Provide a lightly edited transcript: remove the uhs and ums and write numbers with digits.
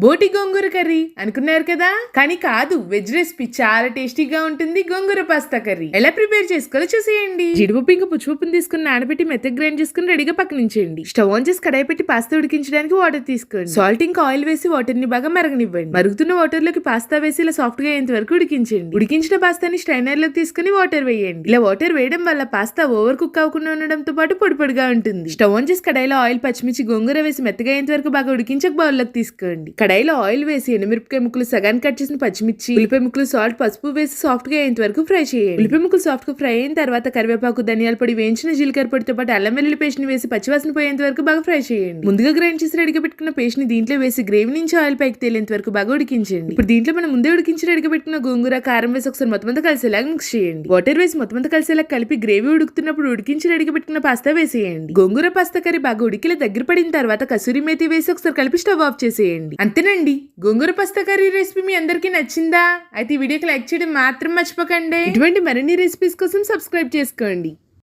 బోటి గోంగూర కర్రీ అనుకున్నారు కదా, కానీ కాదు. వెజ్ రెసిపీ చాలా టేస్టీగా ఉంటుంది. గోంగూర పాస్తా కర్రీ ఎలా ప్రిపేర్ చేసుకోవాలో చూసేయండి. జీడిపప్పు ఇంకా పుచ్చిపప్పును తీసుకుని నానబెట్టి మెత్తగా గ్రైండ్ చేసుకుని రెడీగా పక్కనుంచేయండి. స్టవ్ ఆన్ చేసి కడాయి పెట్టి పాస్తా ఉడికించడానికి వాటర్ తీసుకోండి. సాల్ట్ ఇంకా ఆయిల్ వేసి వాటర్ ని బాగా మరగనివ్వండి. మరుగుతున్న వాటర్ లోకి పాస్తా వేసి ఇలా సాఫ్ట్ గా అయ్యేంత వరకు ఉడికించండి. ఉడికించిన పాస్తాని స్ట్రైనర్ లోకి తీసుకుని వాటర్ వేయండి. ఇలా వాటర్ వేయడం వల్ల పాస్తా ఓవర్ కుక్ అవ్వకుండా ఉండడంతో పాటు పొడి పొడిగా ఉంటుంది. స్టవ్ ఆన్ చేసి కడాయిలో ఆయిల్, పచ్చిమిర్చి, గోంగూర వేసి మెత్తగా అయ్యేంత వరకు బాగా ఉడికించక బౌల్ లోకి తీసుకోండి. కడాయిలో ఆయిల్ వేసి ఎండుమిరపకాయ ముక్కలు, సగాన్ని కట్ చేసిన పచ్చిమిర్చి, ఉల్లిపాయ ముక్కలు, సాల్ట్, పసుపు వేసి సాఫ్ట్ గా అయ్యేంత వరకు ఫ్రై చేయండి. ఉల్లిపాయ ముక్కలు సాఫ్ట్ గా ఫ్రై అయిన తర్వాత కరివేపాకు, ధనియాల పొడి, వేయించిన జీలకర్ర పొడితో పాటు అల్లం వెల్లుల్లి పేస్ట్ ని వేసి పచ్చివాసన పోయేంత వరకు బాగా ఫ్రై చేయండి. ముందుగా గ్రైండ్ చేసి రెడీగా పెట్టుకున్న పేస్ట్ ని దీంట్లో వేసి గ్రేవీ నుంచి ఆయిల్ పైకి తేలేంత వరకు బాగా ఉడికించండి. ఇప్పుడు దీంట్లో మనం ముందే ఉడికించి రెడీగా పెట్టుకున్న గోంగూర, కారం వేసి ఒకసారి మొత్తం కలిసేలాగా మిక్స్ చేయండి. వాటర్ వేసి మొత్తం కలిసేలా కలిపి గ్రేవీ ఉడుకుతున్నప్పుడు ఉడికించి రెడీగా పెట్టుకున్న పాస్తా వేసేయండి. గోంగూర పాస్తా కర్రీ బాగా ఉడికిలా దగ్గర పడిన తర్వాత కసూరి మేతి వేసి ఒకసారి కలిపి స్టవ్ ఆఫ్ చేసేయండి. అంతేనండి, గోంగూర పాస్తా కర్రీ రెసిపీ మీ అందరికీ నచ్చిందా? అయితే ఈ వీడియోకి లైక్ చేయడం మాత్రం మర్చిపోకండి. ఇటువంటి మరిన్ని రెసిపీస్ కోసం సబ్స్క్రైబ్ చేసుకోండి.